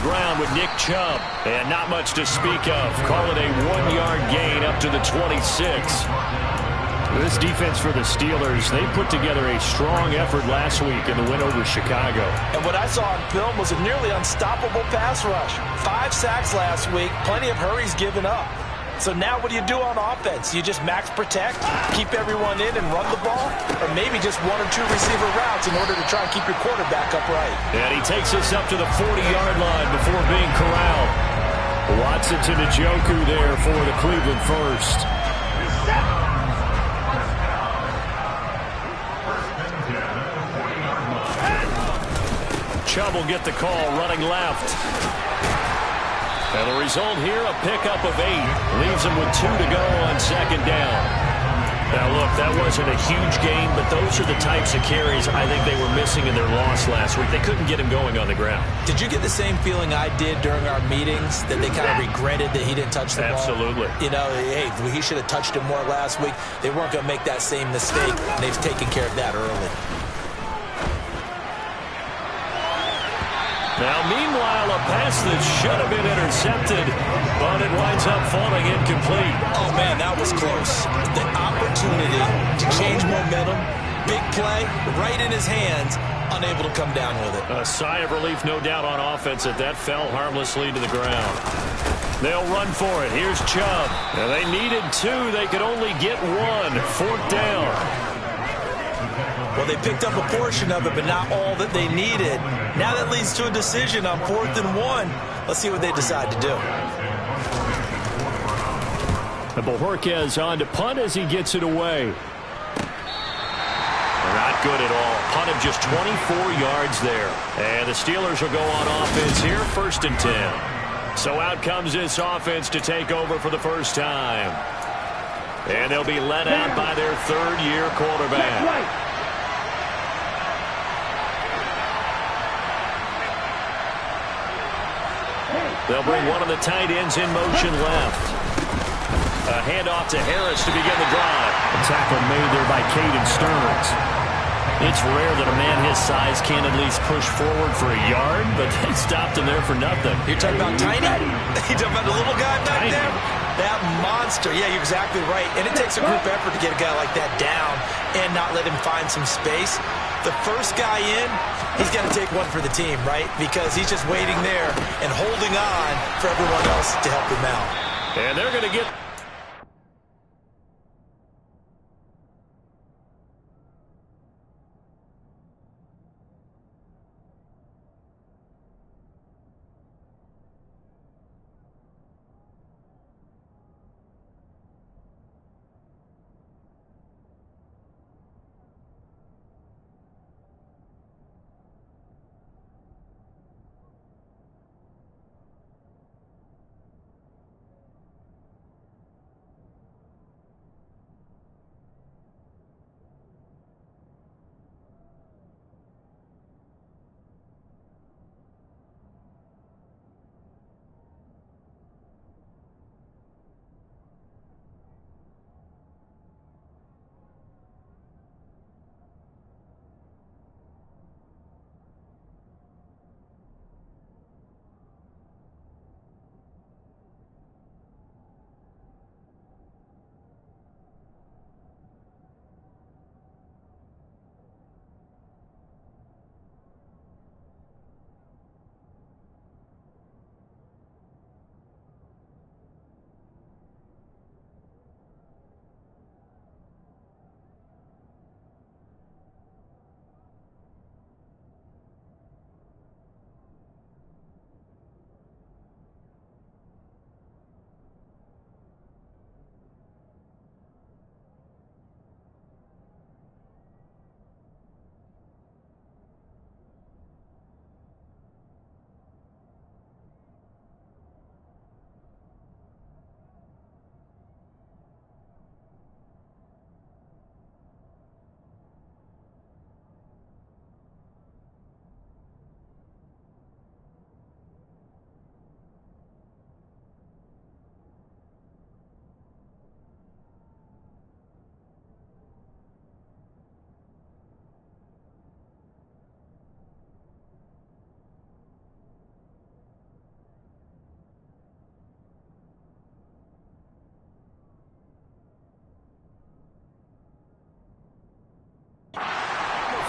ground with Nick Chubb. And not much to speak of. Call it a 1-yard gain up to the 26. This defense for the Steelers, they put together a strong effort last week in the win over Chicago. And what I saw on film was a nearly unstoppable pass rush. 5 sacks last week, plenty of hurries given up. So now what do you do on offense? You just max protect, keep everyone in and run the ball? Or maybe just 1 or 2 receiver routes in order to try and keep your quarterback upright? And he takes us up to the 40-yard line before being corralled. Watson to Njoku there for the Cleveland first. Chubb will get the call running left. And the result here, a pickup of 8. Leaves him with 2 to go on second down. Now, look, that wasn't a huge gain, but those are the types of carries I think they were missing in their loss last week. They couldn't get him going on the ground. Did you get the same feeling I did during our meetings, that they kind of regretted that he didn't touch the ball? Absolutely. You know, hey, he should have touched him more last week. They weren't going to make that same mistake, and they've taken care of that early. Now, meanwhile, a pass that should have been intercepted, but it winds up falling incomplete. Oh, man, that was close. The opportunity to change momentum, big play, right in his hands, unable to come down with it. A sigh of relief, no doubt, on offense that fell harmlessly to the ground. They'll run for it. Here's Chubb. Now, they needed 2. They could only get 1. 4th down. Well, they picked up a portion of it, but not all that they needed. Now that leads to a decision on 4th and 1. Let's see what they decide to do. And Bojorquez on to punt as he gets it away. Not good at all. Punt of just 24 yards there. And the Steelers will go on offense here, 1st and 10. So out comes this offense to take over for the first time. And they'll be led out by their 3rd-year quarterback. They'll bring one of the tight ends in motion left. A handoff to Harris to begin the drive. A tackle made there by Caden Stearns. It's rare that a man his size can't at least push forward for a yard, but they stopped him there for nothing. You're talking about tiny? You're talking about the little guy back there? That monster. Yeah, you're exactly right. And it takes a group effort to get a guy like that down and not let him find some space. The first guy in, he's got to take one for the team, right? Because he's just waiting there and holding on for everyone else to help him out. And they're going to get...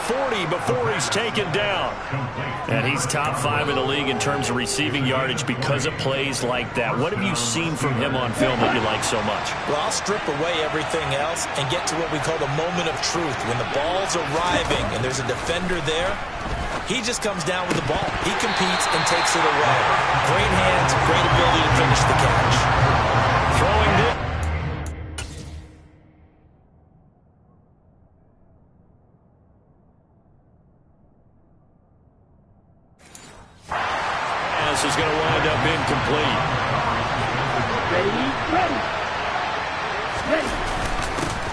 40 before he's taken down. And he's top 5 in the league in terms of receiving yardage because of plays like that. What have you seen from him on film that you like so much? Well, I'll strip away everything else and get to what we call the moment of truth. When the ball's arriving and there's a defender there, he just comes down with the ball. He competes and takes it away. Great hands, great ability to finish the catch. Throwing it. Is going to wind up incomplete. Ready.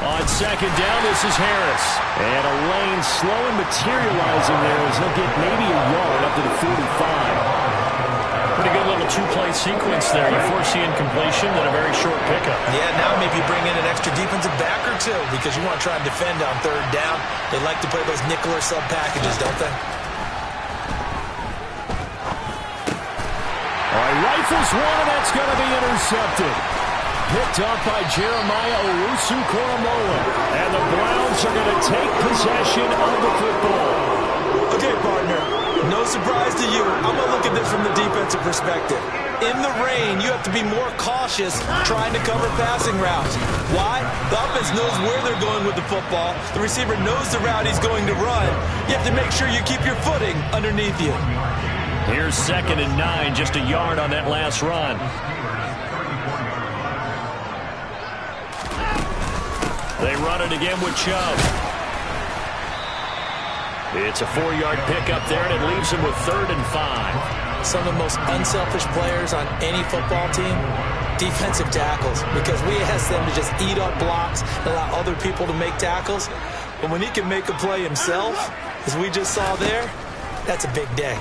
On second down, this is Harris. And a lane slow and materializing there as he'll get maybe a yard up to the 45. Pretty good little two-play sequence there. You foresee incompletion, then a very short pickup. Yeah, now maybe bring in an extra defensive back or two because you want to try and defend on third down. They like to play those nickel or sub packages, don't they? Rifles one, and that's going to be intercepted. Picked up by Jeremiah Owusu-Koramoah. And the Browns are going to take possession of the football. Okay, partner, no surprise to you. I'm going to look at this from the defensive perspective. In the rain, you have to be more cautious trying to cover passing routes. Why? The offense knows where they're going with the football. The receiver knows the route he's going to run. You have to make sure you keep your footing underneath you. Here's 2nd and 9, just a yard on that last run. They run it again with Chubb. It's a 4-yard pickup there, and it leaves him with 3rd and 5. Some of the most unselfish players on any football team, defensive tackles, because we ask them to just eat up blocks and allow other people to make tackles. But when he can make a play himself, as we just saw there, that's a big day.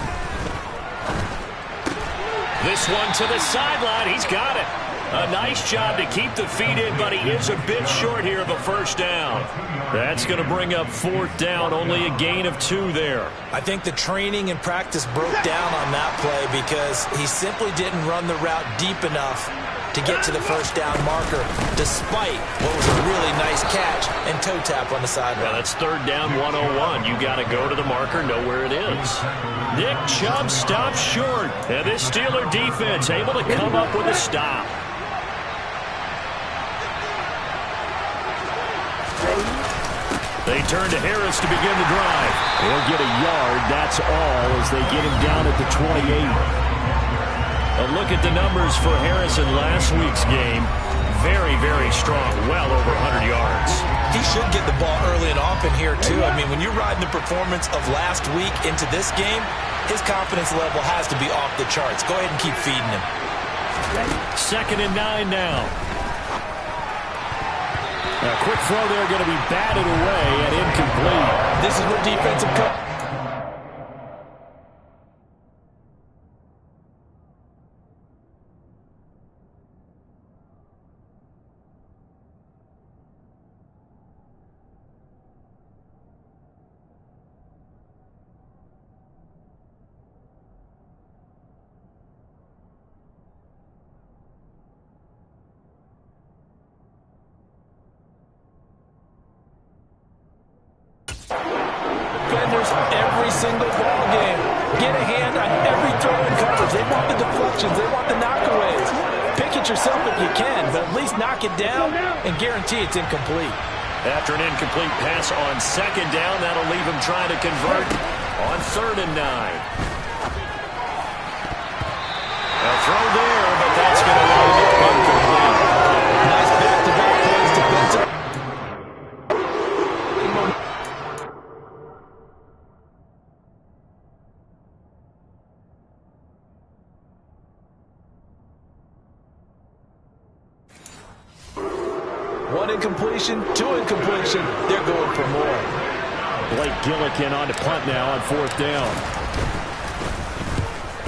This one to the sideline. He's got it. A nice job to keep the feet in, but he is a bit short here of a first down. That's going to bring up 4th down. Only a gain of 2 there. I think the training and practice broke down on that play because he simply didn't run the route deep enough to get to the first down marker, despite what was a really nice catch and toe tap on the sideline. Yeah, that's 3rd down 101. You got to go to the marker, know where it is. Nick Chubb stops short, and this Steeler defense able to come up with a stop. They turn to Harris to begin the drive. He'll get a yard, that's all, as they get him down at the 28. A look at the numbers for Harris in last week's game. Very, very strong, well over 100 yards. He should get the ball early and often here, too. I mean, when you're riding the performance of last week into this game, his confidence level has to be off the charts. Go ahead and keep feeding him. 2nd and 9 now. A quick throw there, going to be batted away and incomplete. This is where defensive coverage. Every single ball game. Get a hand on every throw in coverage. They want the deflections. They want the knockaways. Pick it yourself if you can, but at least knock it down and guarantee it's incomplete. After an incomplete pass on 2nd down, that'll leave him trying to convert on 3rd and 9. A throw there, but that's going to wind up incomplete. Nice back-to-back plays defensive. One incompletion, 2 incompletion. They're going for more. Blake Gillikin on to punt now on 4th down.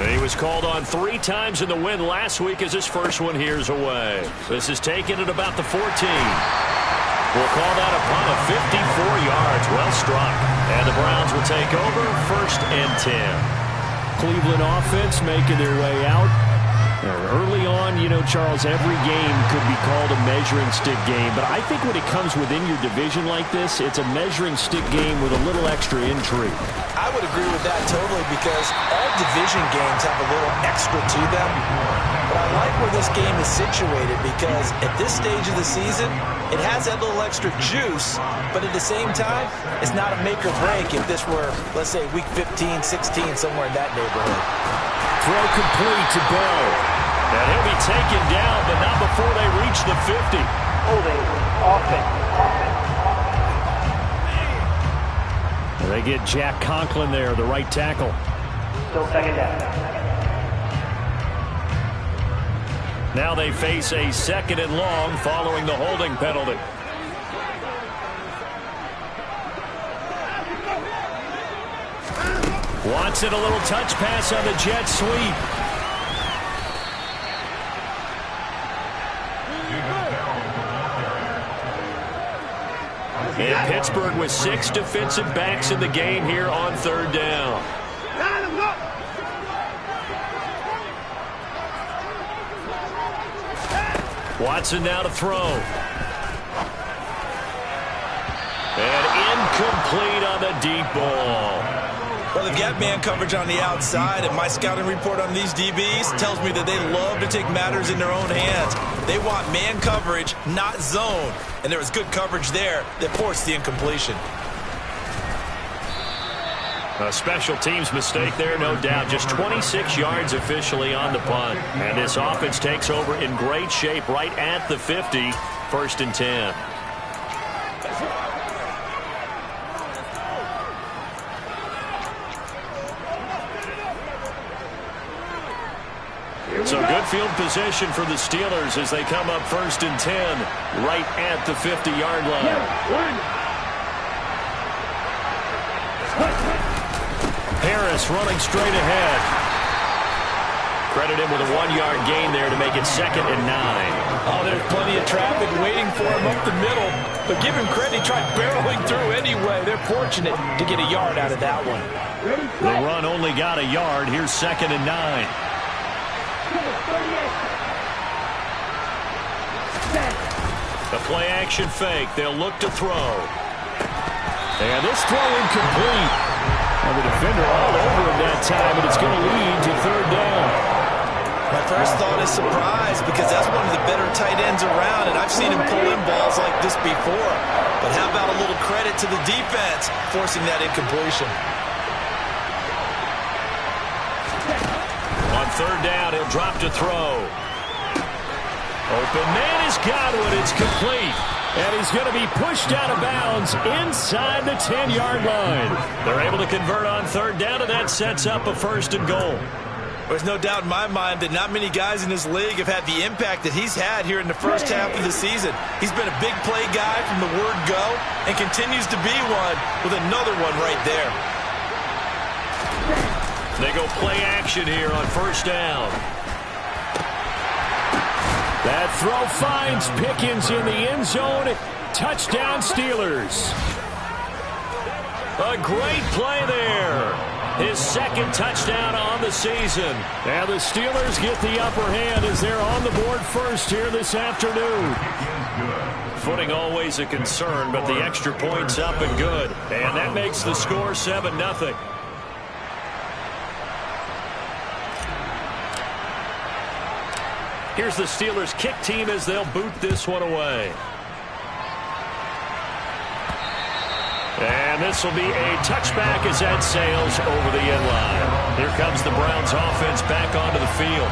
He was called on 3 times in the win last week as his first one here's away. This is taken at about the 14. We'll call that a punt of 54 yards. Well struck. And the Browns will take over 1st and 10. Cleveland offense making their way out. Early on, you know, Charles, every game could be called a measuring stick game. But I think when it comes within your division like this, it's a measuring stick game with a little extra intrigue. I would agree with that totally because all division games have a little extra to them. But I like where this game is situated because at this stage of the season, it has that little extra juice. But at the same time, it's not a make or break if this were, let's say, week 15, 16, somewhere in that neighborhood. Throw complete to Bell. And he'll be taken down, but not before they reach the 50. Holding offense. They get Jack Conklin there, the right tackle. Still second down. Now they face a 2nd and long following the holding penalty. Watson, a little touch pass on the jet sweep. And Pittsburgh with 6 defensive backs in the game here on 3rd down. Watson now to throw. And incomplete on the deep ball. Well, they've got man coverage on the outside, and my scouting report on these DBs tells me that they love to take matters in their own hands. They want man coverage, not zone. And there was good coverage there that forced the incompletion. A special teams mistake there, no doubt. Just 26 yards officially on the punt. And this offense takes over in great shape right at the 50, 1st and 10. So good field position for the Steelers as they come up 1st and 10 right at the 50-yard line. Harris running straight ahead. Credit him with a 1-yard gain there to make it 2nd and 9. Oh, there's plenty of traffic waiting for him up the middle. But give him credit, he tried barreling through anyway. They're fortunate to get a yard out of that one. The run only got a yard. Here's 2nd and 9. The play action fake. They'll look to throw. And this throw incomplete. And the defender all over him that time, and it's going to lead to 3rd down. My first thought is surprise because that's one of the better tight ends around, and I've seen him pull in balls like this before. But how about a little credit to the defense forcing that incompletion? On 3rd down, he'll drop to throw. Open man has got one. It's complete. And he's going to be pushed out of bounds inside the 10-yard line. They're able to convert on 3rd down, and that sets up a 1st and goal. There's no doubt in my mind that not many guys in this league have had the impact that he's had here in the first half of the season. He's been a big play guy from the word go and continues to be one with another one right there. They go play action here on 1st down. That throw finds Pickens in the end zone. Touchdown, Steelers. A great play there. His 2nd touchdown on the season. And the Steelers get the upper hand as they're on the board first here this afternoon. Footing always a concern, but the extra point's up and good. And that makes the score 7-0. Here's the Steelers kick team as they'll boot this one away. And this will be a touchback as that sails over the end line. Here comes the Browns offense back onto the field.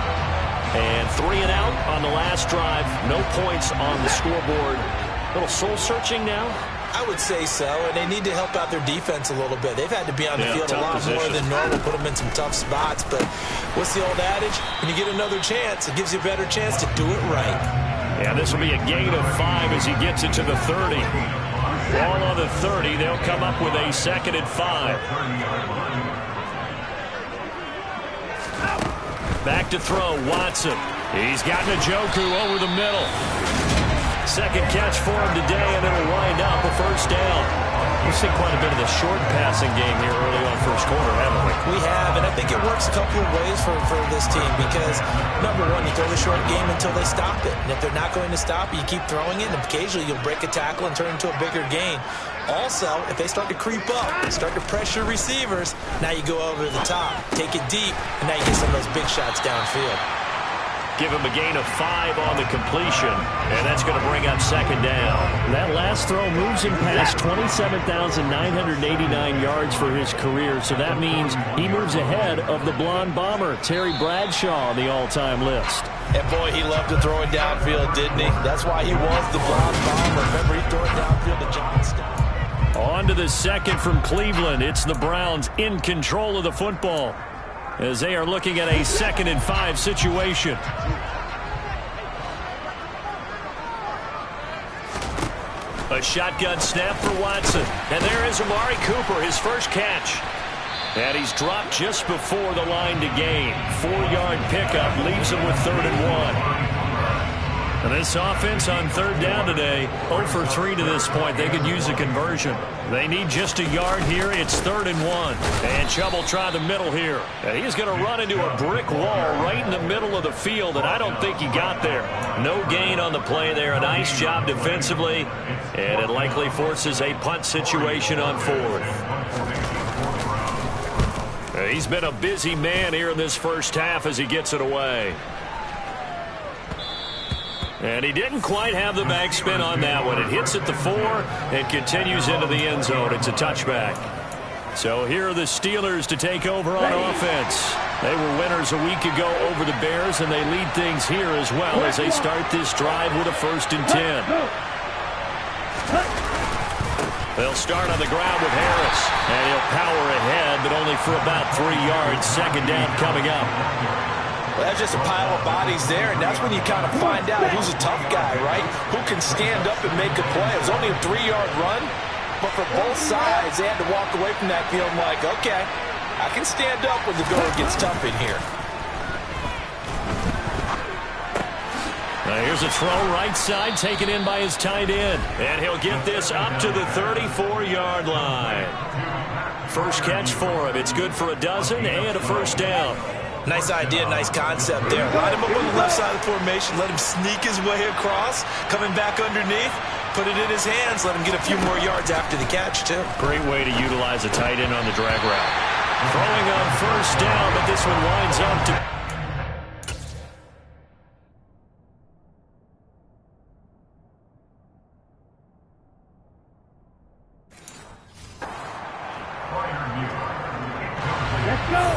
And 3 and out on the last drive. No points on the scoreboard. A little soul searching now. I would say so, and they need to help out their defense a little bit. They've had to be on the field a lot more than normal, put them in some tough spots. But what's the old adage? When you get another chance, it gives you a better chance to do it right. Yeah, this will be a gain of 5 as he gets it to the 30. Ball on the 30. They'll come up with a 2nd and 5. Back to throw, Watson. He's got Njoku over the middle. Second catch for him today, and it'll wind up a first down. We've seen quite a bit of the short passing game here early on first quarter, haven't we? We have, and I think it works a couple of ways for this team because, number one, you throw the short game until they stop it. And if they're not going to stop it, you keep throwing it, and occasionally you'll break a tackle and turn it into a bigger gain. Also, if they start to creep up, start to pressure receivers, now you go over the top, take it deep, and now you get some of those big shots downfield. Give him a gain of 5 on the completion, and that's going to bring up second down. That last throw moves him past 27,989 yards for his career, so that means he moves ahead of the blonde bomber, Terry Bradshaw, on the all-time list. And boy, he loved to throw it downfield, didn't he? That's why he was the blonde bomber. Remember, he threw it downfield to Johnston. On to the second from Cleveland. It's the Browns in control of the football as they are looking at a 2nd and 5 situation. A shotgun snap for Watson. And there is Amari Cooper, his first catch. And he's dropped just before the line to gain. 4-yard pickup leaves him with 3rd and 1. And this offense on 3rd down today, 0 for 3 to this point. They could use a conversion. They need just a yard here. It's 3rd and 1. And Chubb will try the middle here. And he's going to run into a brick wall right in the middle of the field, and I don't think he got there. No gain on the play there. A nice job defensively, and it likely forces a punt situation on 4th. He's been a busy man here in this first half as he gets it away. And he didn't quite have the backspin on that one. It hits at the 4 and continues into the end zone. It's a touchback. So here are the Steelers to take over on offense. They were winners a week ago over the Bears, and they lead things here as well as they start this drive with a 1st and 10. They'll start on the ground with Harris, and he'll power ahead, but only for about 3 yards. Second down coming up. Well, that's just a pile of bodies there, and that's when you kind of find out who's a tough guy, right? Who can stand up and make a play. It was only a 3-yard run, but for both sides, they had to walk away from that feeling like, okay, I can stand up when the going gets tough in here. Now here's a throw right side, taken in by his tight end, and he'll get this up to the 34-yard line. First catch for him. It's good for a dozen and a first down. Nice idea, nice concept there. Line him up on the left side of the formation, let him sneak his way across, coming back underneath, put it in his hands, let him get a few more yards after the catch, too. Great way to utilize a tight end on the drag route. Throwing on first down, but this one winds up to...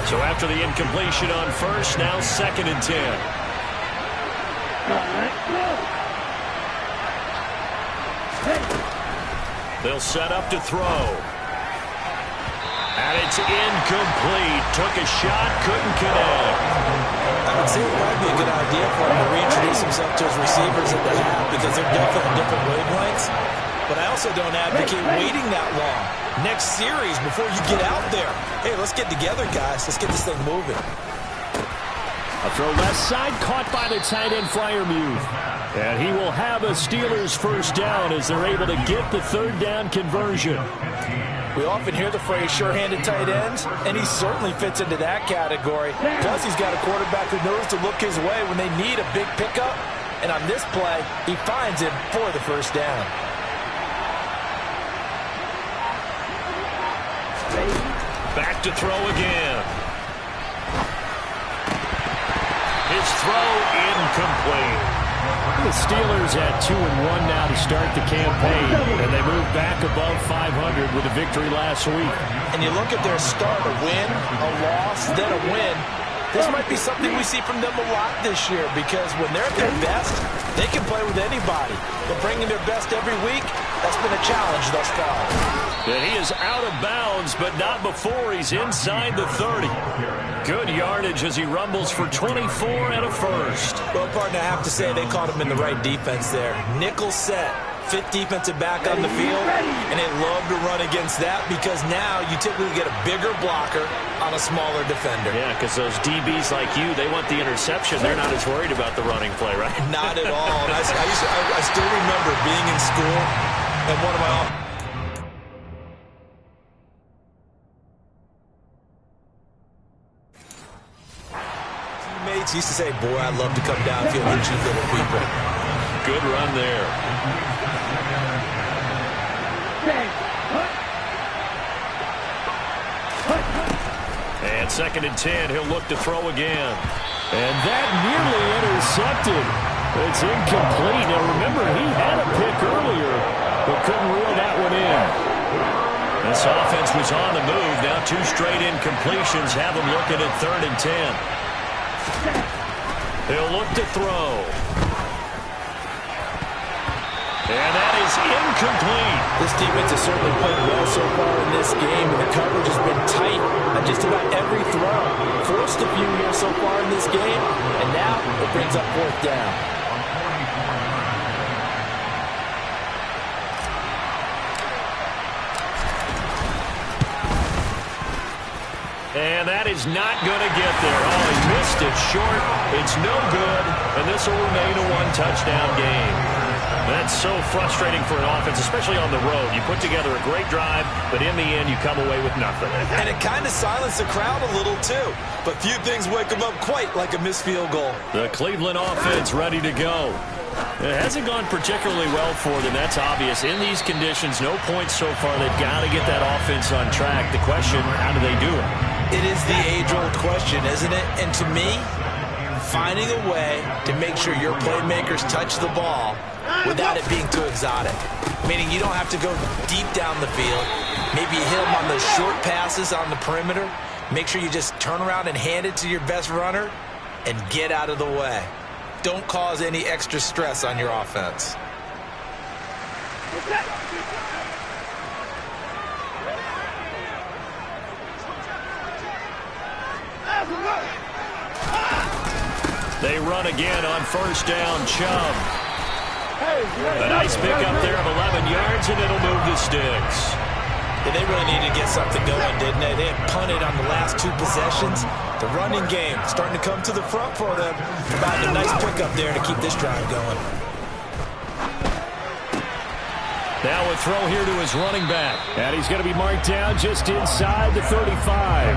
So after the incompletion on first, now 2nd and 10. They'll set up to throw. And it's incomplete. Took a shot, couldn't connect. I would say it might be a good idea for him to reintroduce himself to his receivers at the half because they're definitely on different wavelengths. But I also don't advocate waiting that long. Next series, before you get out there, hey, let's get together, guys. Let's get this thing moving. A throw left side, caught by the tight end Freiermuth. And he will have a Steelers first down as they're able to get the 3rd down conversion. We often hear the phrase sure-handed tight ends, and he certainly fits into that category. Plus, he's got a quarterback who knows to look his way when they need a big pickup. And on this play, he finds him for the first down. Back to throw again. His throw incomplete. The Steelers at 2-1 now to start the campaign, and they move back above 500 with a victory last week. And you look at their start, a win, a loss, then a win. This might be something we see from them a lot this year because when they're at their best, they can play with anybody. But bringing their best every week, that's been a challenge thus far. And he is out of bounds, but not before he's inside the 30. Good yardage as he rumbles for 24 and a first. Well, partner, I have to say they caught him in the right defense there. Nickel set, fifth defensive back on the field, and they love to run against that because now you typically get a bigger blocker on a smaller defender. Yeah, because those DBs like you, they want the interception. They're not as worried about the running play, right? Not at all. And I still remember being in school and one of my teammates used to say, boy, I'd love to come downfield and hit you little people. Good run there. And 2nd and 10, he'll look to throw again. And that nearly intercepted. It's incomplete. Now remember, he had a pick earlier, but couldn't reel that one in. This offense was on the move. Now 2 straight incompletions have him looking at 3rd and 10. He'll look to throw. And that is incomplete. This defense has certainly played well so far in this game, and the coverage has been tight on just about every throw. Forced a few here so far in this game, and now it brings up 4th down. And that is not going to get there. Oh, he missed it short. It's no good, and this will remain a 1-touchdown game. That's so frustrating for an offense, especially on the road. You put together a great drive, but in the end, you come away with nothing. And it kind of silenced the crowd a little, too. But few things wake them up quite like a missed field goal. The Cleveland offense ready to go. It hasn't gone particularly well for them. That's obvious. In these conditions, no points so far. They've got to get that offense on track. The question, how do they do it? It is the age-old question, isn't it? And to me, finding a way to make sure your playmakers touch the ball without it being too exotic. Meaning you don't have to go deep down the field. Maybe you hit them on those short passes on the perimeter. Make sure you just turn around and hand it to your best runner and get out of the way. Don't cause any extra stress on your offense. They run again on 1st down, Chubb. A nice pickup there of 11 yards, and it'll move the sticks. Yeah, they really needed to get something going, didn't they? They had punted on the last 2 possessions. The running game starting to come to the front for them. Providing a nice pickup there to keep this drive going. Now a throw here to his running back. And he's going to be marked down just inside the 35.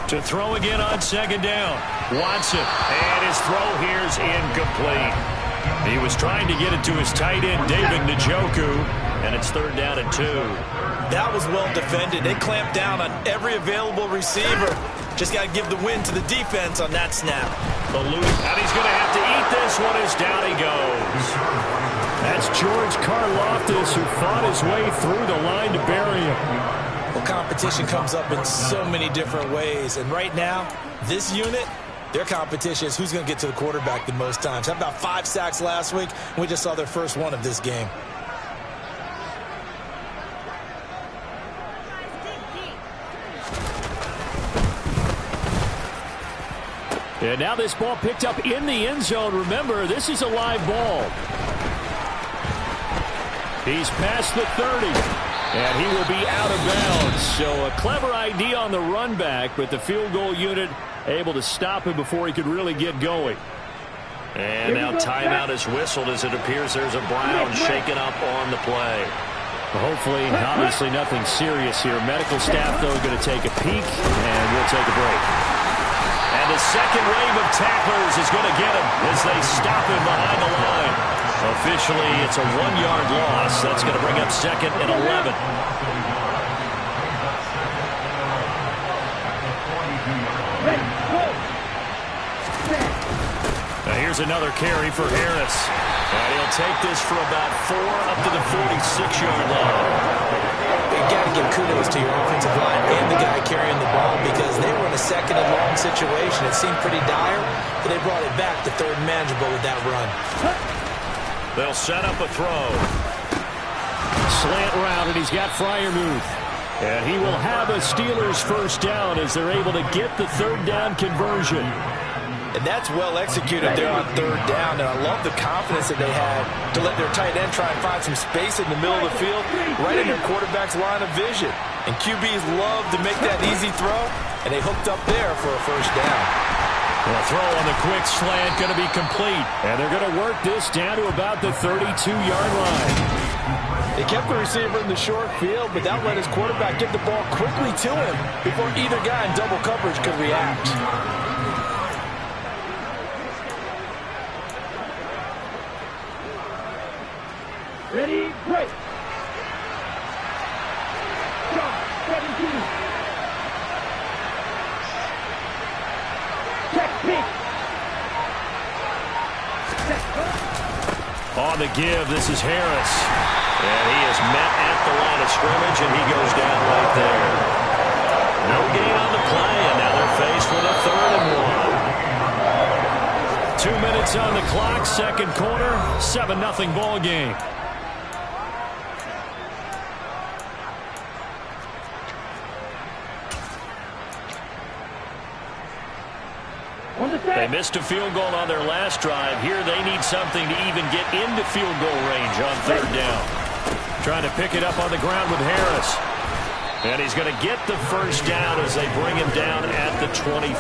To throw again on 2nd down. Watson. And his throw here's incomplete. He was trying to get it to his tight end, David Njoku, and it's 3rd down and 2. That was well defended. They clamped down on every available receiver. Just got to give the win to the defense on that snap. And he's going to have to eat this one as down he goes. That's George Karlaftis, who fought his way through the line to bury him. Well, competition comes up in so many different ways. And right now, this unit, their competition is who's going to get to the quarterback the most times. How about 5 sacks last week? We just saw their first one of this game. And now this ball picked up in the end zone. Remember, this is a live ball. He's past the 30. And he will be out of bounds. So a clever idea on the run back, but the field goal unit able to stop him before he could really get going. And now timeout is whistled as it appears there's a Brown shaken up on the play. Hopefully, obviously nothing serious here. Medical staff, though, going to take a peek, and we'll take a break. And the second wave of tacklers is going to get him as they stop him behind the line. Officially, it's a 1-yard loss. That's going to bring up 2nd and 11. Now here's another carry for Harris. And he'll take this for about 4 up to the 46-yard line. You got to give kudos to your offensive line and the guy carrying the ball because they were in a 2nd and long situation. It seemed pretty dire, but they brought it back to 3rd and manageable with that run. They'll set up a throw. Slant route, and he's got Freiermuth. And he will have a Steelers first down as they're able to get the third down conversion. And that's well executed there on third down. And I love the confidence that they had to let their tight end try and find some space in the middle of the field, right in their quarterback's line of vision. And QBs love to make that easy throw, and they hooked up there for a first down. Well, a throw on the quick slant going to be complete. And they're going to work this down to about the 32-yard line. They kept the receiver in the short field, but that let his quarterback get the ball quickly to him before either guy in double coverage could react. Ready, break. On the give, this is Harris. And he is met at the line of scrimmage, and he goes down right there. No gain on the play, and now they're faced with a 3rd and 1. 2 minutes on the clock, second quarter, 7-0 ball game. They missed a field goal on their last drive. Here they need something to even get into field goal range on third down. Trying to pick it up on the ground with Harris. And he's going to get the first down as they bring him down at the 23.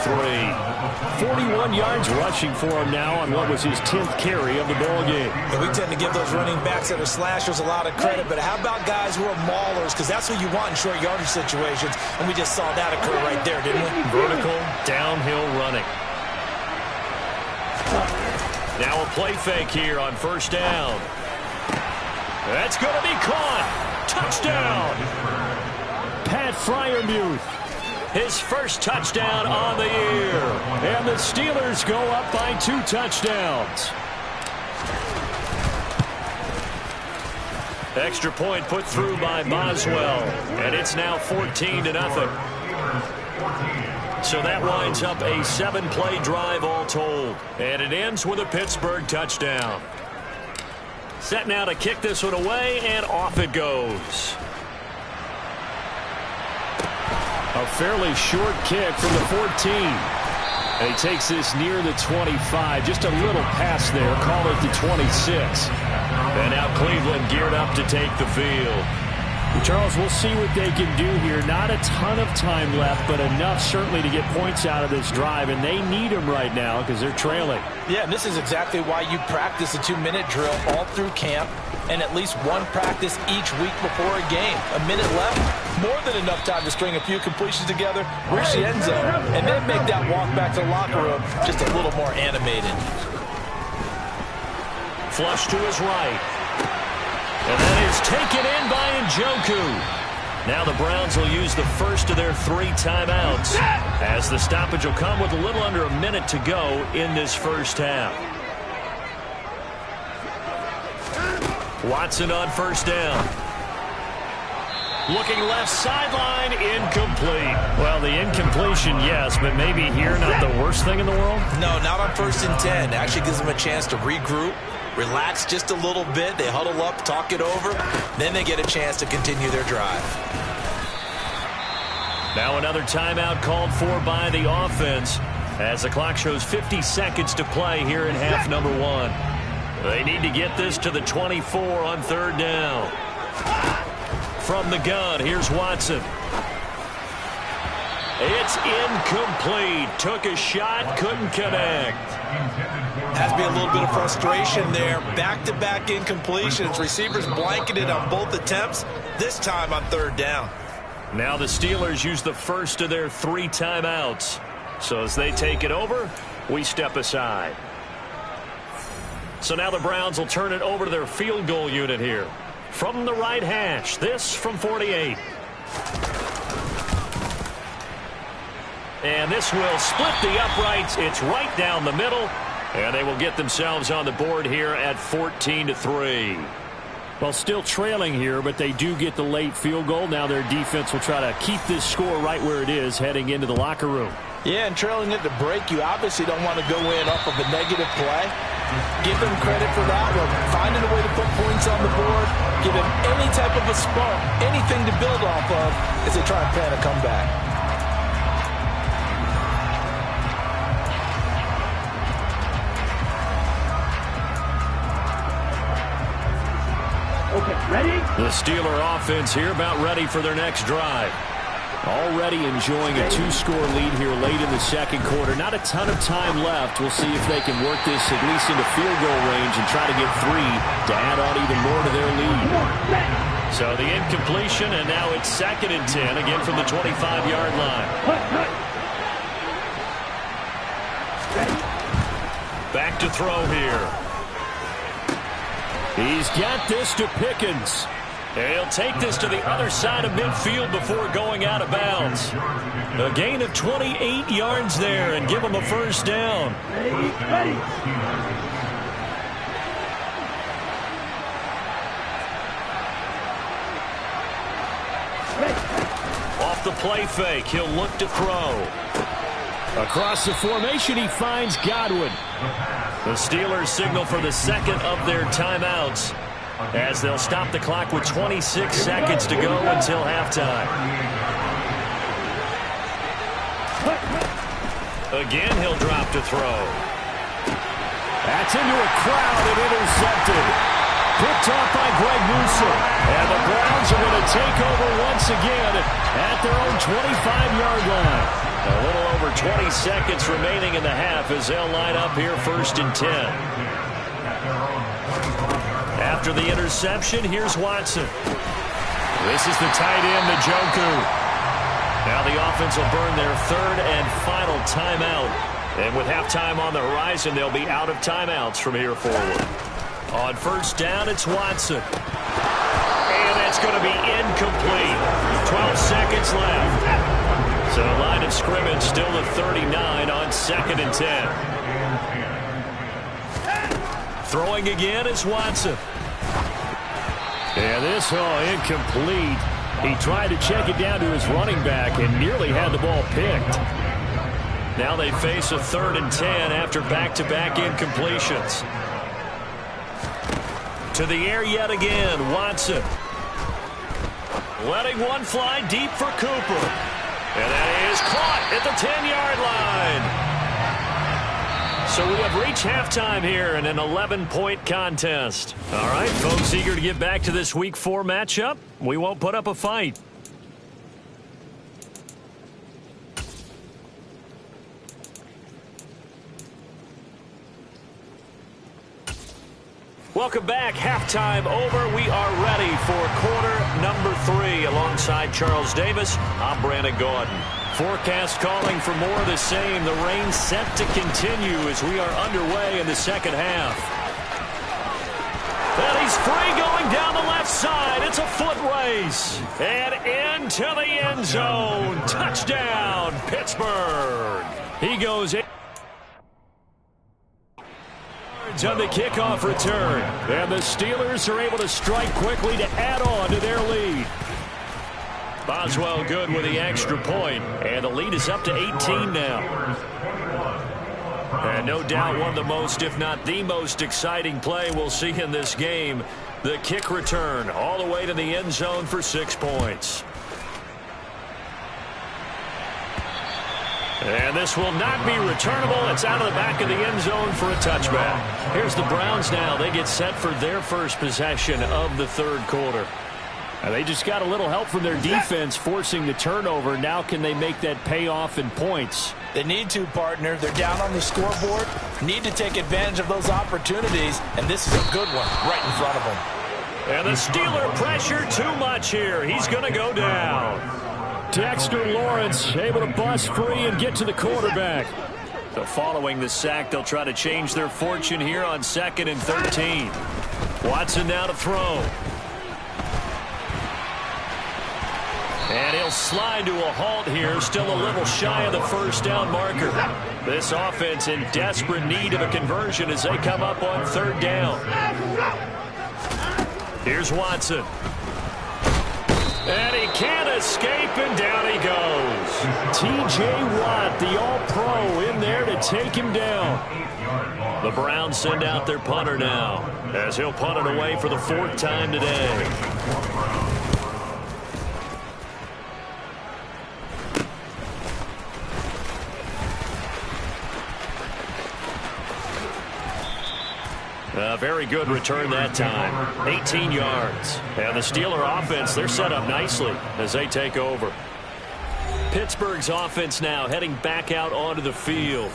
41 yards rushing for him now on what was his 10th carry of the ball game. And we tend to give those running backs that are slashers a lot of credit, but how about guys who are maulers? Because that's what you want in short yardage situations, and we just saw that occur right there, didn't we? Vertical, downhill running. Now a play fake here on first down. That's going to be caught. Touchdown. Pat Freiermuth, his first touchdown on the year. And the Steelers go up by 2 touchdowns. Extra point put through by Boswell. And it's now 14-0. So that winds up a 7-play drive all told. And it ends with a Pittsburgh touchdown. Set now to kick this one away, and off it goes. A fairly short kick from the 14. And he takes this near the 25. Just a little pass there. Call it the 26. And now Cleveland geared up to take the field. Charles, we'll see what they can do here. Not a ton of time left, but enough certainly to get points out of this drive, and they need them right now because they're trailing. Yeah, and this is exactly why you practice a 2-minute drill all through camp and at least one practice each week before a game. A minute left, more than enough time to string a few completions together, reach the end zone, and then make that walk back to the locker room just a little more animated. Flush to his right. And that is taken in by Njoku. Now the Browns will use the first of their 3 timeouts as the stoppage will come with a little under a minute to go in this first half. Watson on first down. Looking left sideline, incomplete. Well, the incompletion, yes, but maybe here not the worst thing in the world? No, not on 1st and 10. Actually gives them a chance to regroup, relax just a little bit. They huddle up, talk it over. Then they get a chance to continue their drive. Now another timeout called for by the offense as the clock shows 50 seconds to play here in half number 1. They need to get this to the 24 on third down. From the gun, here's Watson. It's incomplete. Took a shot, couldn't connect. Has to be a little bit of frustration there. Back-to-back incompletions. Receivers blanketed on both attempts, this time on third down. Now the Steelers use the first of their 3 timeouts. So as they take it over, we step aside. So now the Browns will turn it over to their field goal unit here. From the right hash, this from 48. And this will split the uprights. It's right down the middle. And they will get themselves on the board here at 14-3. Well, still trailing here, but they do get the late field goal. Now their defense will try to keep this score right where it is heading into the locker room. Yeah, and trailing at the break, you obviously don't want to go in off of a negative play. Give him credit for that one. Finding a way to put points on the board. Give him any type of a spark, anything to build off of as they try and plan a comeback. Okay, ready? The Steeler offense here about ready for their next drive. Already enjoying a two-score lead here late in the second quarter. Not a ton of time left. We'll see if they can work this at least into field goal range and try to get 3 to add on even more to their lead. So the incompletion, and now it's 2nd and 10, again from the 25-yard line. Back to throw here. He's got this to Pickens. And he'll take this to the other side of midfield before going out of bounds. A gain of 28 yards there and give him a first down. Ready. Off the play fake, he'll look to throw. Across the formation, he finds Godwin. The Steelers signal for the second of their timeouts, as they'll stop the clock with 26 seconds to go until halftime. Again, he'll drop to throw. That's into a crowd and intercepted. Picked off by Greg Newsome. And the Browns are going to take over once again at their own 25-yard line. A little over 20 seconds remaining in the half as they'll line up here 1st and 10. After the interception, here's Watson. This is the tight end, Njoku. Now the offense will burn their 3rd and final timeout. And with halftime on the horizon, they'll be out of timeouts from here forward. On 1st down, it's Watson. And that's going to be incomplete. 12 seconds left. So line of scrimmage still at 39 on 2nd and 10. Throwing again is Watson. And this incomplete. He tried to check it down to his running back and nearly had the ball picked. Now they face a 3rd and 10 after back-to-back incompletions. To the air yet again, Watson. Letting one fly deep for Cooper. And that is caught at the 10-yard line. So we have reached halftime here in an 11-point contest. All right, folks, eager to get back to this Week 4 matchup. We won't put up a fight. Welcome back. Halftime over. We are ready for quarter number 3. Alongside Charles Davis, I'm Brandon Gaudin. Forecast calling for more of the same. The rain set to continue as we are underway in the second half. And he's free going down the left side. It's a foot race. And into the end zone. Touchdown, Pittsburgh. He goes in on the kickoff return. And the Steelers are able to strike quickly to add on to their lead. Boswell good with the extra point. And the lead is up to 18 now. And no doubt one of the most, if not the most exciting play we'll see in this game. The kick return all the way to the end zone for 6 points. And this will not be returnable. It's out of the back of the end zone for a touchback. Here's the Browns now. They get set for their first possession of the 3rd quarter. And they just got a little help from their defense forcing the turnover. Now can they make that payoff in points? They need to, partner. They're down on the scoreboard. Need to take advantage of those opportunities. And this is a good one right in front of them. And the Steeler pressure too much here. He's going to go down. Dexter Lawrence able to bust free and get to the quarterback. So following the sack, they'll try to change their fortune here on 2nd and 13. Watson now to throw. And he'll slide to a halt here, still a little shy of the first down marker. This offense in desperate need of a conversion as they come up on 3rd down. Here's Watson. And he can't escape, and down he goes. T.J. Watt, the All-Pro, in there to take him down. The Browns send out their punter now, as he'll punt it away for the 4th time today. Very good return that time. 18 yards. And the Steeler offense, they're set up nicely as they take over. Pittsburgh's offense now heading back out onto the field.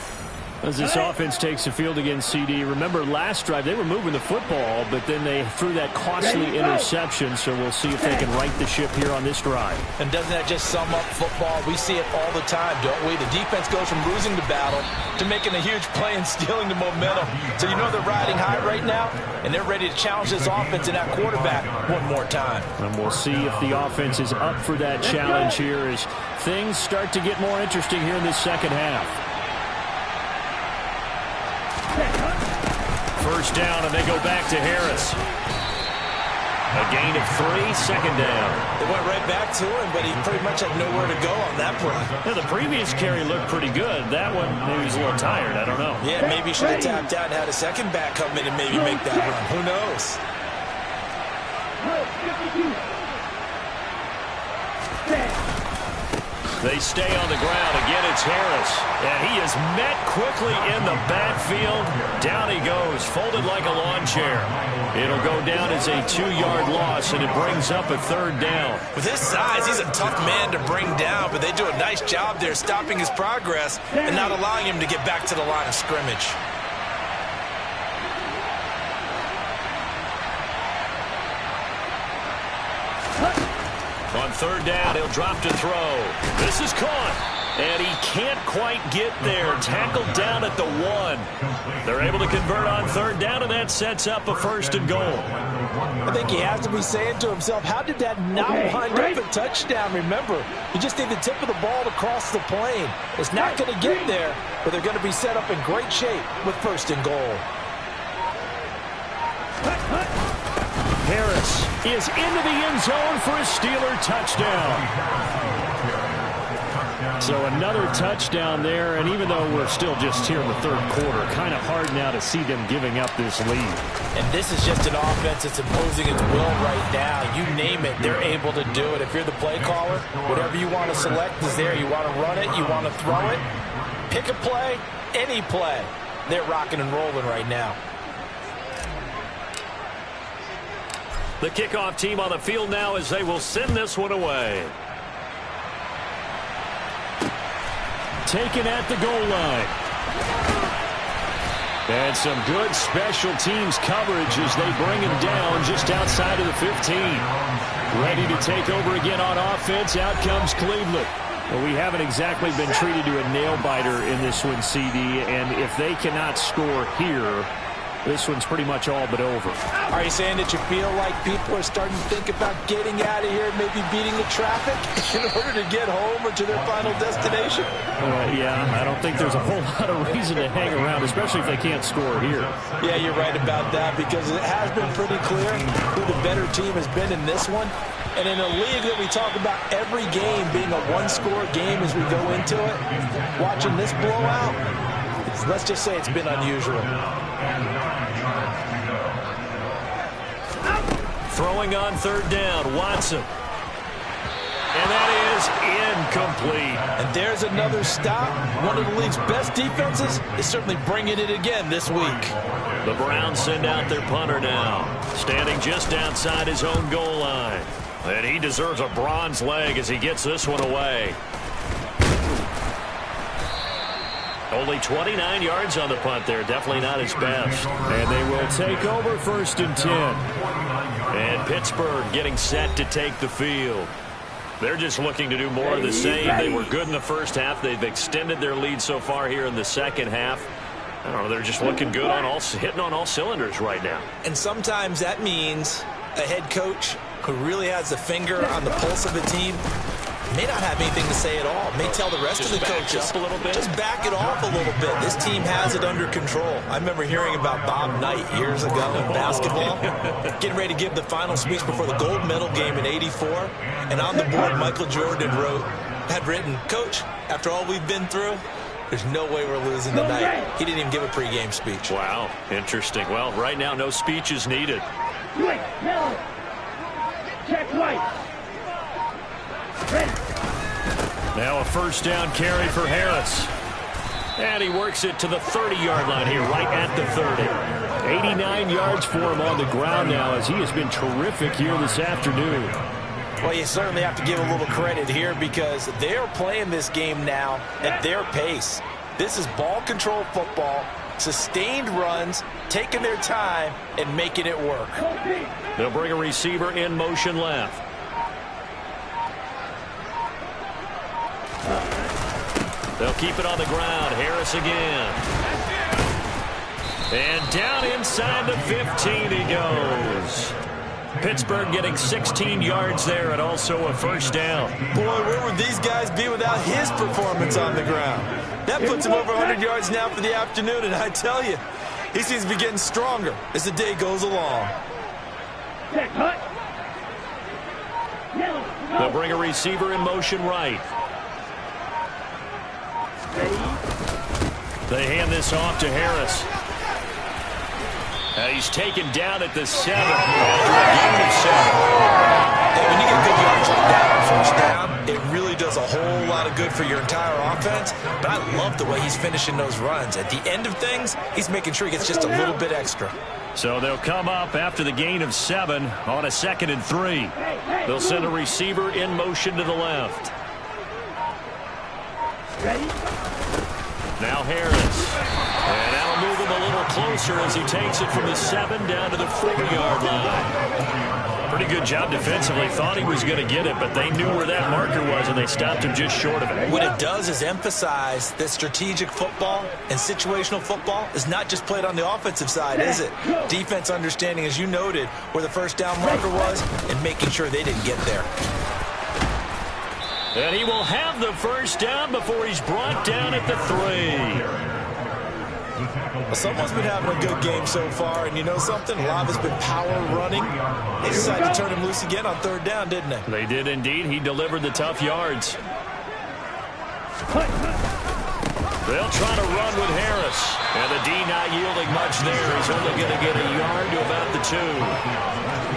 As this offense takes the field against CD, remember last drive they were moving the football, but then they threw that costly interception, so we'll see if they can right the ship here on this drive. And doesn't that just sum up football? We see it all the time, don't we? The defense goes from losing the battle to making a huge play and stealing the momentum. So you know they're riding high right now, and they're ready to challenge this offense and that quarterback one more time. And we'll see if the offense is up for that challenge here as things start to get more interesting here in this second half. First down, and they go back to Harris. A gain of 3, second down. They went right back to him, but he pretty much had nowhere to go on that play. Yeah, the previous carry looked pretty good. That one, maybe he's a little tired. I don't know. Yeah, maybe he should have tapped out and had a second back come in and maybe make that run. Who knows? They stay on the ground. Again, it's Harris. And he is met quickly in the backfield. Down he goes, folded like a lawn chair. It'll go down as a 2-yard loss, and it brings up a 3rd down. With his size, he's a tough man to bring down, but they do a nice job there stopping his progress and not allowing him to get back to the line of scrimmage. On 3rd down, he'll drop to throw. This is caught, and he can't quite get there. Tackled down at the 1. They're able to convert on 3rd down, and that sets up a 1st and goal. I think he has to be saying to himself, how did that not wind up a touchdown? Remember, you just need the tip of the ball to cross the plane. It's not going to get there, but they're going to be set up in great shape with 1st and goal. Harris is into the end zone for a Steeler touchdown. So another touchdown there, and even though we're still just here in the 3rd quarter, kind of hard now to see them giving up this lead. And this is just an offense that's imposing its will right now. You name it, they're able to do it. If you're the play caller, whatever you want to select is there. You want to run it, you want to throw it, pick a play, any play. They're rocking and rolling right now. The kickoff team on the field now as they will send this one away. Taken at the goal line. And some good special teams coverage as they bring him down just outside of the 15. Ready to take over again on offense. Out comes Cleveland. Well, we haven't exactly been treated to a nail-biter in this one, CD, and if they cannot score here, this one's pretty much all but over. Are you saying that you feel like people are starting to think about getting out of here, maybe beating the traffic in order to get home or to their final destination? Yeah, I don't think there's a whole lot of reason to hang around, especially if they can't score here. Yeah, you're right about that because it has been pretty clear who the better team has been in this one. And in a league that we talk about every game being a one-score game as we go into it, watching this blowout, let's just say it's been unusual. Throwing on 3rd down, Watson. And that is incomplete. And there's another stop. One of the league's best defenses is certainly bringing it again this week. The Browns send out their punter now, standing just outside his own goal line. And he deserves a bronze leg as he gets this one away. Only 29 yards on the punt there. Definitely not his best. And they will take over 1st and 10. And Pittsburgh getting set to take the field. They're just looking to do more of the same. They were good in the first half. They've extended their lead so far here in the second half. I don't know, they're just looking good on hitting on all cylinders right now. And sometimes that means a head coach who really has a finger on the pulse of the team may not have anything to say at all. May tell the rest of the coaches, a little bit. just back it off a little bit. This team has it under control. I remember hearing about Bob Knight years ago in basketball, getting ready to give the final speech before the gold medal game in '84. And on the board, Michael Jordan had written, "Coach, after all we've been through, there's no way we're losing tonight." He didn't even give a pregame speech. Wow, interesting. Well, right now, no speech is needed. Wait, no. Check right. Ready. Now a first down carry for Harris. And he works it to the 30-yard line here, right at the 30. 89 yards for him on the ground now, as he has been terrific here this afternoon. Well, you certainly have to give a little credit here because they're playing this game now at their pace. This is ball control football, sustained runs, taking their time, and making it work. They'll bring a receiver in motion left. They'll keep it on the ground. Harris again. And down inside the 15 he goes. Pittsburgh getting 16 yards there and also a first down. Boy, where would these guys be without his performance on the ground? That puts him over 100 yards now for the afternoon, and I tell you, he seems to be getting stronger as the day goes along. Check cut. They'll bring a receiver in motion right. They hand this off to Harris. He's taken down at the 7 after a gain of 7. Hey, when you get good yards like that on first down, it really does a whole lot of good for your entire offense. But I love the way he's finishing those runs. At the end of things, he's making sure he gets just a little bit extra. So they'll come up after the gain of 7 on a 2nd and 3. They'll send a receiver in motion to the left. Ready? Now Harris. And that'll move him a little closer as he takes it from the 7 down to the 4-yard line. Pretty good job defensively. Thought he was going to get it, but they knew where that marker was, and they stopped him just short of it. What it does is emphasize that strategic football and situational football is not just played on the offensive side, is it? Defense understanding, as you noted, where the first down marker was and making sure they didn't get there. And he will have the first down before he's brought down at the 3. Well, someone's been having a good game so far, and you know something? A lot of it's been power running. They decided to turn him loose again on 3rd down, didn't they? They did indeed. He delivered the tough yards. They'll try to run with Harris. And the D not yielding much there. He's only going to get a yard to about the 2.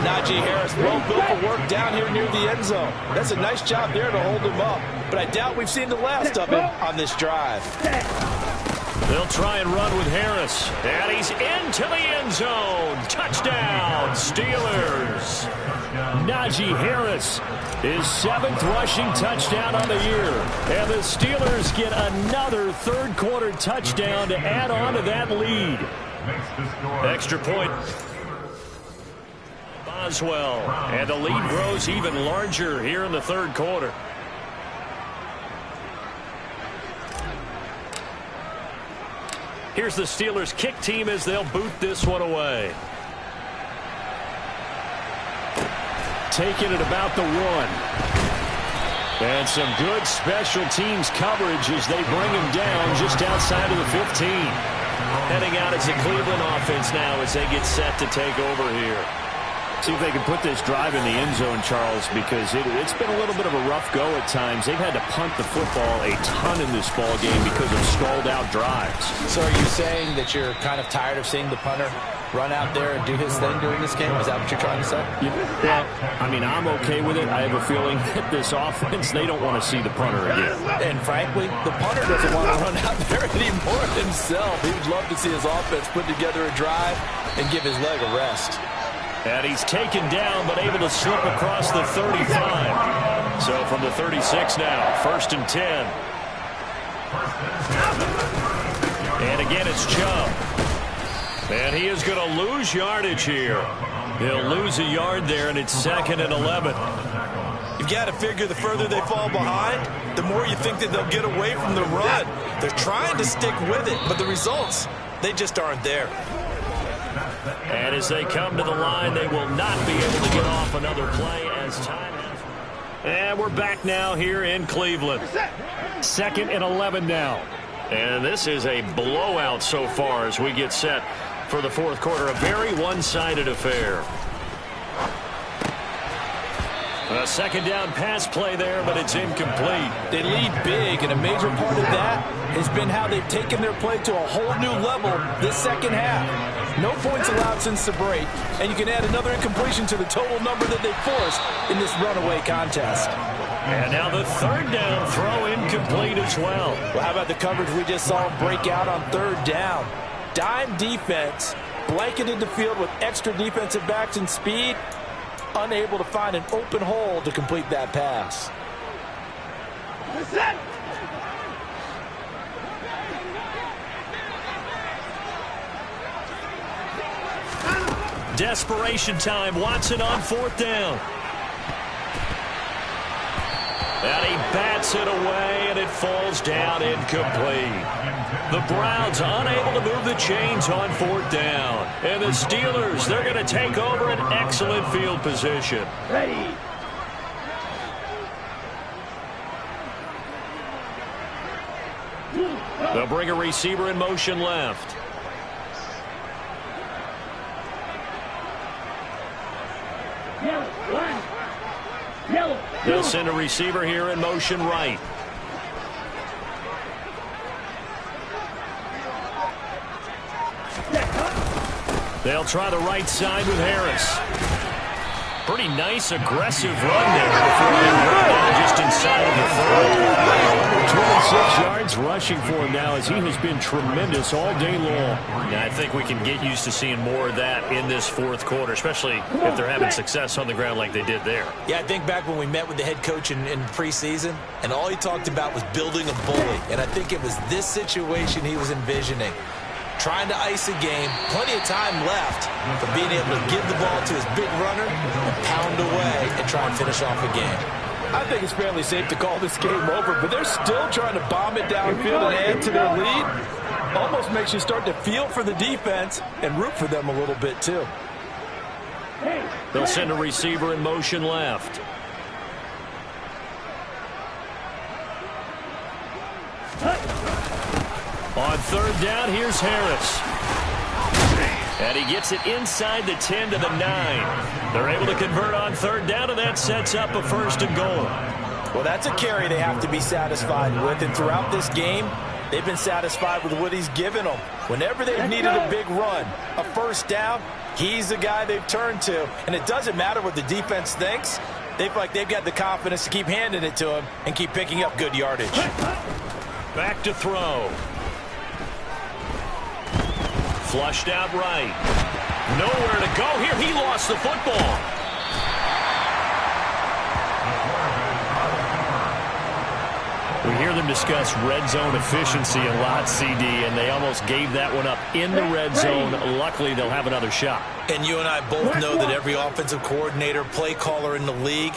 Najee Harris, well built for work down here near the end zone. That's a nice job there to hold him up. But I doubt we've seen the last of him on this drive. They'll try and run with Harris. And he's into the end zone. Touchdown, Steelers. Najee Harris, his 7th rushing touchdown on the year. And the Steelers get another 3rd-quarter touchdown to add on to that lead. Extra point. Boswell. And the lead grows even larger here in the 3rd quarter. Here's the Steelers kick team as they'll boot this one away. Taking it about the 1. And some good special teams coverage as they bring him down just outside of the 15. Heading out as the Cleveland offense now as they get set to take over here. See if they can put this drive in the end zone, Charles, because it's been a little bit of a rough go at times. They've had to punt the football a ton in this ball game because of stalled-out drives. So are you saying that you're kind of tired of seeing the punter run out there and do his thing during this game? Is that what you're trying to say? Well, I mean, I'm okay with it. I have a feeling that this offense, they don't want to see the punter again. And frankly, the punter doesn't want to run out there anymore himself. He would love to see his offense put together a drive and give his leg a rest. And he's taken down, but able to slip across the 35. So from the 36 now, 1st and 10. And again, it's Chubb. And he is going to lose yardage here. He'll lose a yard there, and it's 2nd and 11. You've got to figure the further they fall behind, the more you think that they'll get away from the run. They're trying to stick with it, but the results, they just aren't there. And as they come to the line, they will not be able to get off another play as time has. And we're back now here in Cleveland. 2nd and 11 now. And this is a blowout so far as we get set for the fourth quarter. A very one-sided affair. A second down pass play there, but it's incomplete. They lead big, and a major part of that has been how they've taken their play to a whole new level this second half. No points allowed since the break, and you can add another incompletion to the total number that they forced in this runaway contest. And now the third down throw incomplete as well. Well, how about the coverage we just saw them break out on third down? Dime defense, blanketed the field with extra defensive backs and speed, unable to find an open hole to complete that pass. Desperation time. Watson on fourth down. And he bats it away, and it falls down incomplete. The Browns unable to move the chains on fourth down. And the Steelers, they're going to take over an excellent field position. Ready. They'll bring a receiver in motion left. Yellow. One. Yellow. They'll send a receiver here in motion right. They'll try the right side with Harris. Pretty nice, aggressive run there before they run down just inside of the 30. 26 yards rushing for him now as he has been tremendous all day long. Yeah, I think we can get used to seeing more of that in this fourth quarter, especially if they're having success on the ground like they did there. Yeah, I think back when we met with the head coach in preseason, and all he talked about was building a bully. And I think it was this situation he was envisioning. Trying to ice a game, plenty of time left, but being able to give the ball to his big runner and pound away and try and finish off a game. I think it's fairly safe to call this game over, but they're still trying to bomb it downfield and add to their lead. Almost makes you start to feel for the defense and root for them a little bit, too. They'll send a receiver in motion left. On third down, here's Harris. And he gets it inside the 10 to the 9. They're able to convert on third down, and that sets up a first and goal. Well, that's a carry they have to be satisfied with, and throughout this game, they've been satisfied with what he's given them. Whenever they've needed a big run, a first down, he's the guy they've turned to. And it doesn't matter what the defense thinks. They feel like they've got the confidence to keep handing it to him and keep picking up good yardage. Back to throw. Flushed out right. Nowhere to go here. He lost the football. We hear them discuss red zone efficiency a lot, CD, and they almost gave that one up in the red zone. Luckily, they'll have another shot. And you and I both know that every offensive coordinator, play caller in the league,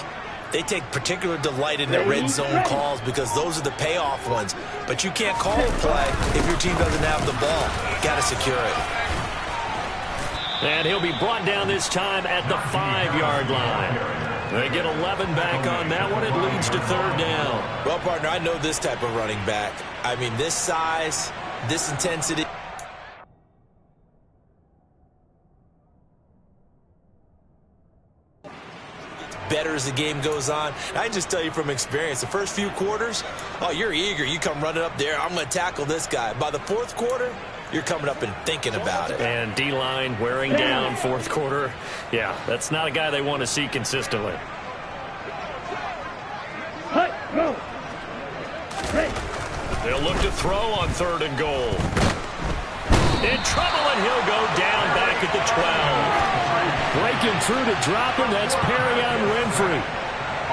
they take particular delight in their red zone calls because those are the payoff ones. But you can't call a play if your team doesn't have the ball. Got to secure it. And he'll be brought down this time at the 5-yard line. They get 11 back on that one. It leads to third down. Well, partner, I know this type of running back. I mean, this size, this intensity. Better as the game goes on. I can just tell you from experience, the first few quarters, oh, you're eager. You come running up there. I'm going to tackle this guy. By the fourth quarter, you're coming up and thinking about it. And D-line wearing down fourth quarter. Yeah, that's not a guy they want to see consistently. They'll look to throw on third and goal. In trouble, and he'll go down back at the 12. Breaking through to drop him. That's Perrion Winfrey.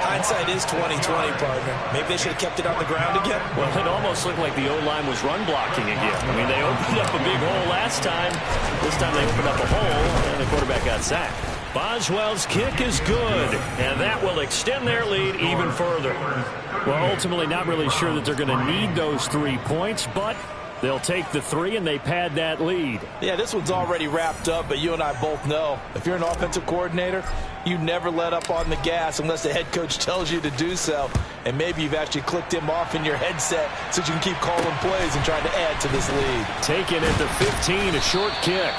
Hindsight is 20/20, partner. Maybe they should have kept it on the ground again. Well, it almost looked like the O-line was run blocking again. I mean, they opened up a big hole last time. This time they opened up a hole, and the quarterback got sacked. Boswell's kick is good, and that will extend their lead even further. Well, ultimately not really sure that they're going to need those 3 points, but They'll take the 3, and they pad that lead. Yeah, this one's already wrapped up, but you and I both know if you're an offensive coordinator, you never let up on the gas unless the head coach tells you to do so. And maybe you've actually clicked him off in your headset so you can keep calling plays and trying to add to this lead. Taken at the 15, a short kick.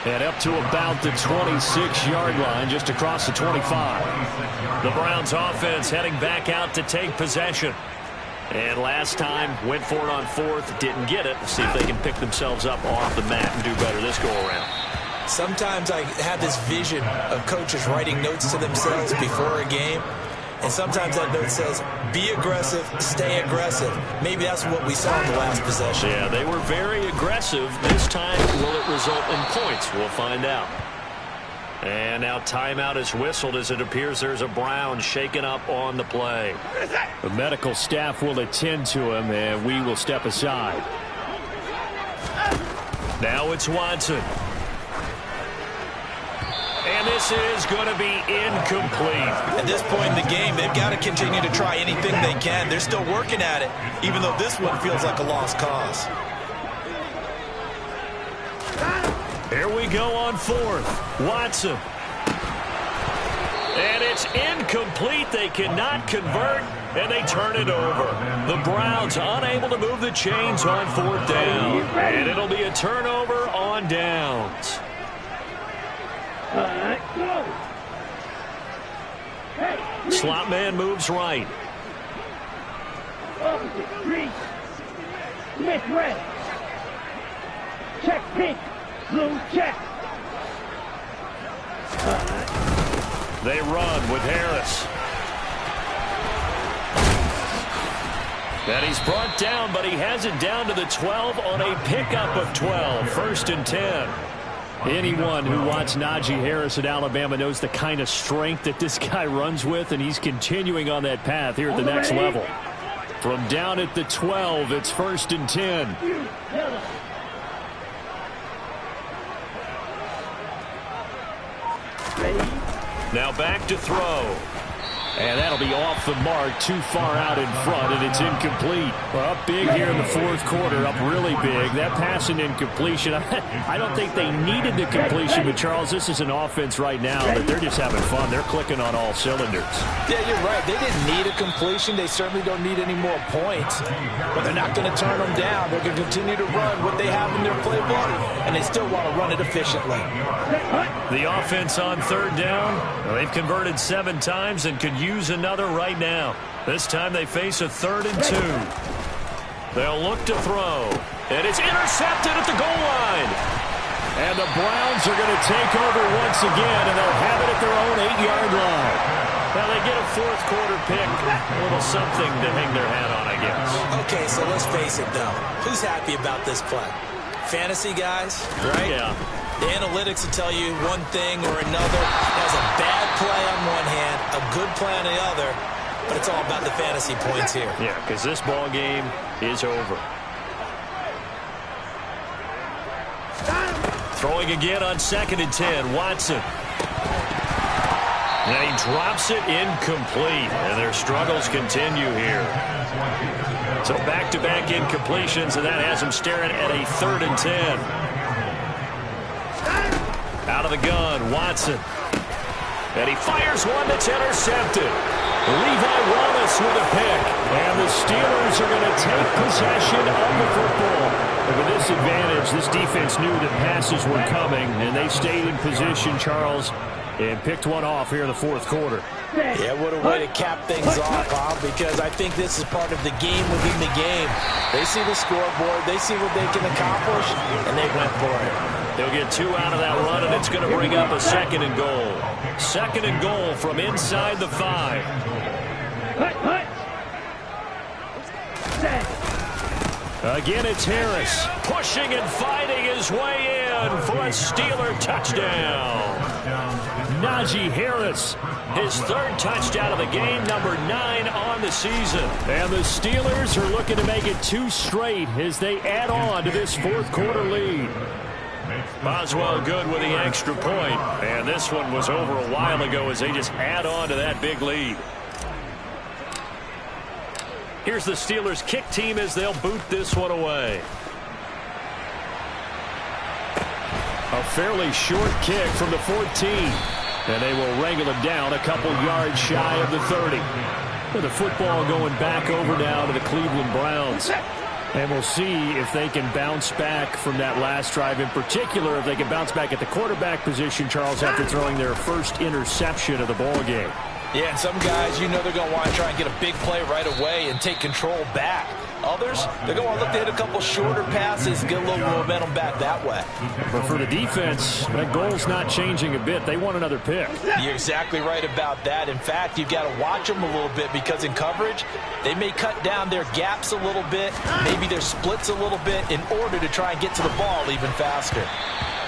And up to about the 26-yard line, just across the 25. The Browns offense heading back out to take possession. And last time, went for it on 4th, didn't get it. See if they can pick themselves up off the mat and do better this go-around. Sometimes I have this vision of coaches writing notes to themselves before a game. And sometimes that note says, be aggressive, stay aggressive. Maybe that's what we saw in the last possession. Yeah, they were very aggressive. This time, will it result in points? We'll find out. And now timeout is whistled as it appears there's a Brown shaken up on the play. The medical staff will attend to him, and we will step aside. Now it's Watson. And this is going to be incomplete. At this point in the game, they've got to continue to try anything they can. They're still working at it, even though this one feels like a lost cause. Here we go on 4th. Watson. And it's incomplete. They cannot convert, and they turn it over. The Browns unable to move the chains on 4th down. And it'll be a turnover on downs. Go. Hey, Slot man moves right. opposite, Reese. Smith red. Check pink. Blue check. They run with Harris. And he's brought down, but he has it down to the 12 on a pickup of 12. 1st and 10. Anyone who watched Najee Harris at Alabama knows the kind of strength that this guy runs with, and he's continuing on that path here at the next level. From down at the 12, it's 1st and 10. Now back to throw. And that'll be off the mark, too far out in front, and it's incomplete. Well, up big here in the 4th quarter, up really big. That pass and incompletion, I don't think they needed the completion, but Charles, this is an offense right now that they're just having fun. They're clicking on all cylinders. Yeah, you're right. They didn't need a completion. They certainly don't need any more points, but they're not going to turn them down. They're going to continue to run what they have in their playbook, and they still want to run it efficiently. The offense on 3rd down, they've converted 7 times and could use another right now. This time they face a 3rd and 2. They'll look to throw, and it's intercepted at the goal line. And the Browns are going to take over once again, and they'll have it at their own 8-yard line. Now they get a 4th quarter pick. A little something to hang their hat on, I guess. Okay, so let's face it, though. Who's happy about this play? Fantasy guys, right? Yeah. The analytics will tell you one thing or another. There's a bad play on one hand, a good play on the other, but it's all about the fantasy points here. Yeah, because this ball game is over. Throwing again on 2nd and 10, Watson. And he drops it incomplete, and their struggles continue here. So back-to-back incompletions, and that has him staring at a 3rd and 10. Out of the gun, Watson. And he fires one that's intercepted. Levi Wallace with a pick. And the Steelers are going to take possession of the football. And with this advantage, this defense knew that passes were coming, and they stayed in position, Charles, and picked one off here in the 4th quarter. Yeah, what a way to cap things off, Bob, because I think this is part of the game within the game. They see the scoreboard, they see what they can accomplish, and they went for it. They'll get 2 out of that run, and it's going to bring up a 2nd and goal. 2nd and goal from inside the 5. Again, it's Harris. Pushing and fighting his way in for a Steeler touchdown. Najee Harris. His 3rd touchdown of the game, number 9 on the season. And the Steelers are looking to make it 2 straight as they add on to this 4th quarter lead. Boswell good with the extra point. And this one was over a while ago as they just add on to that big lead. Here's the Steelers kick team as they'll boot this one away. A fairly short kick from the 14. And they will wrangle him down a couple yards shy of the 30. With the football going back over now to the Cleveland Browns. And we'll see if they can bounce back from that last drive. In particular, if they can bounce back at the quarterback position, Charles, after throwing their first interception of the ball game. Yeah, and some guys, you know they're going to want to try and get a big play right away and take control back. Others, they're going to look to hit a couple shorter passes, get a little momentum back that way. But for the defense, that goal's not changing a bit. They want another pick. You're exactly right about that. In fact, you've got to watch them a little bit because in coverage, they may cut down their gaps a little bit, maybe their splits a little bit in order to try and get to the ball even faster.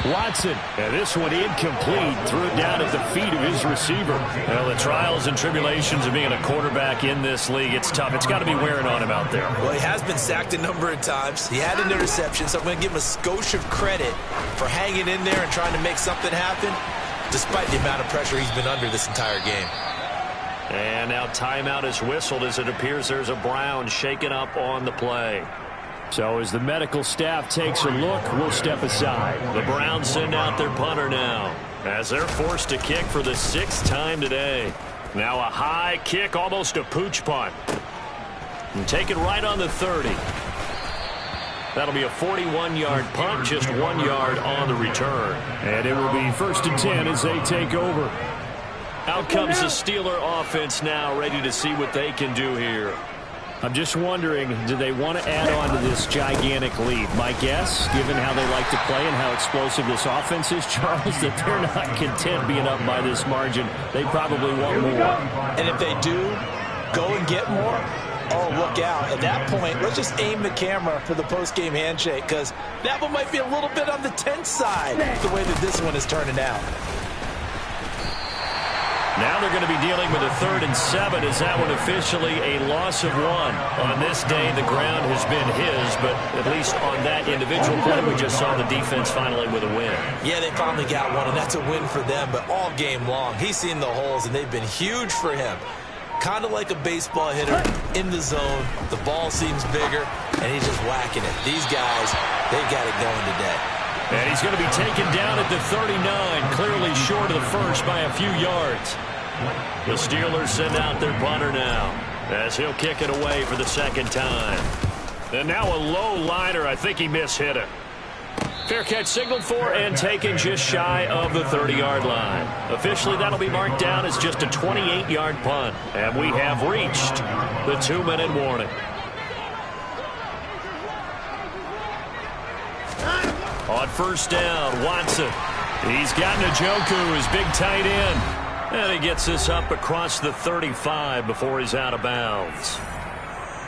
Watson, and this one incomplete, threw it down at the feet of his receiver. Well, the trials and tribulations of being a quarterback in this league, it's tough. It's got to be wearing on him out there. Well, he has been sacked a number of times. He had an interception, so I'm going to give him a skosh of credit for hanging in there and trying to make something happen, despite the amount of pressure he's been under this entire game. And now timeout is whistled as it appears there's a Brown shaken up on the play. So as the medical staff takes a look, we'll step aside. The Browns send out their punter now as they're forced to kick for the 6th time today. Now a high kick, almost a pooch punt. And take it right on the 30. That'll be a 41-yard punt, just 1 yard on the return. And it will be 1st and 10 as they take over. Out comes the Steeler offense now, ready to see what they can do here. I'm just wondering, do they want to add on to this gigantic lead? My guess, given how they like to play and how explosive this offense is, Charles, that they're not content being up by this margin. They probably want more. And if they do go and get more, oh, look out. At that point, let's just aim the camera for the post-game handshake because that one might be a little bit on the tense side, the way that this one is turning out. Now they're going to be dealing with a 3rd and 7 as that one officially a loss of 1. On this day, the ground has been his, but at least on that individual play, we just saw the defense finally with a win. Yeah, they finally got one, and that's a win for them, but all game long, he's seen the holes, and they've been huge for him. Kind of like a baseball hitter in the zone. The ball seems bigger, and he's just whacking it. These guys, they've got it going today. And he's going to be taken down at the 39, clearly short of the first by a few yards. The Steelers send out their punter now as he'll kick it away for the 2nd time. And now a low liner. I think he mishit it. Fair catch signaled for and taken just shy of the 30-yard line. Officially, that'll be marked down as just a 28-yard punt. And we have reached the 2-minute warning. On 1st down, Watson. He's got Njoku, his big tight end. And he gets this up across the 35 before he's out of bounds.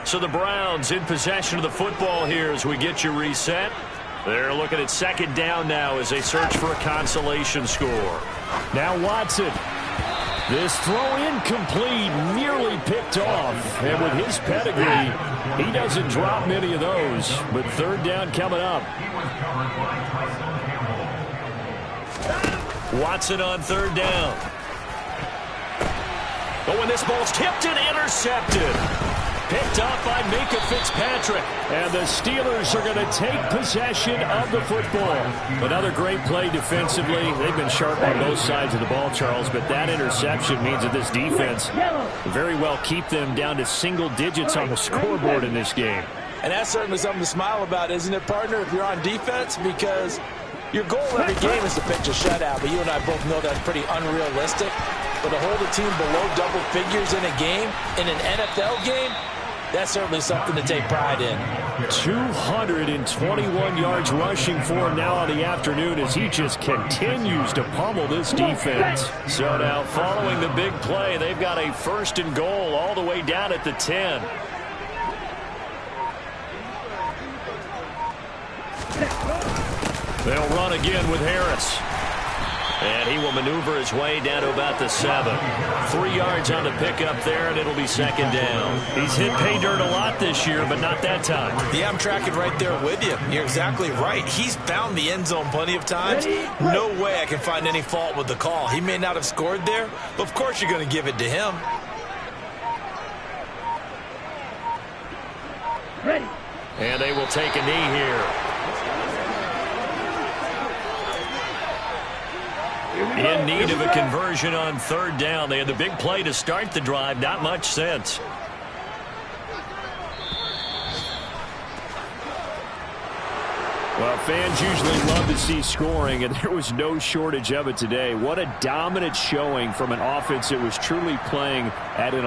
So the Browns in possession of the football here as we get you reset. They're looking at 2nd down now as they search for a consolation score. Now Watson. This throw incomplete, nearly picked off. And with his pedigree, he doesn't drop many of those. But 3rd down coming up. Watson on 3rd down. Oh, and this ball's tipped and intercepted. Picked up by Minkah Fitzpatrick. And the Steelers are going to take possession of the football. Another great play defensively. They've been sharp on both sides of the ball, Charles, but that interception means that this defense very well keep them down to single digits on the scoreboard in this game. And that's certainly something to smile about, isn't it, partner, if you're on defense? Because your goal every game is to pitch a shutout, but you and I both know that's pretty unrealistic. But to hold a team below double figures in a game, in an NFL game, that's certainly something to take pride in. 221 yards rushing for him now on the afternoon as he just continues to pummel this defense. So now following the big play, they've got a 1st and goal all the way down at the 10. They'll run again with Harris. And he will maneuver his way down to about the 7. 3 yards on the pickup there, and it'll be 2nd down. He's hit pay dirt a lot this year, but not that time. Yeah, I'm tracking right there with you. You're exactly right. He's found the end zone plenty of times. No way I can find any fault with the call. He may not have scored there, but of course you're going to give it to him. And they will take a knee here. In need of a conversion on third down. They had the big play to start the drive. Not much sense. Well, fans usually love to see scoring, and there was no shortage of it today. What a dominant showing from an offense that was truly playing at an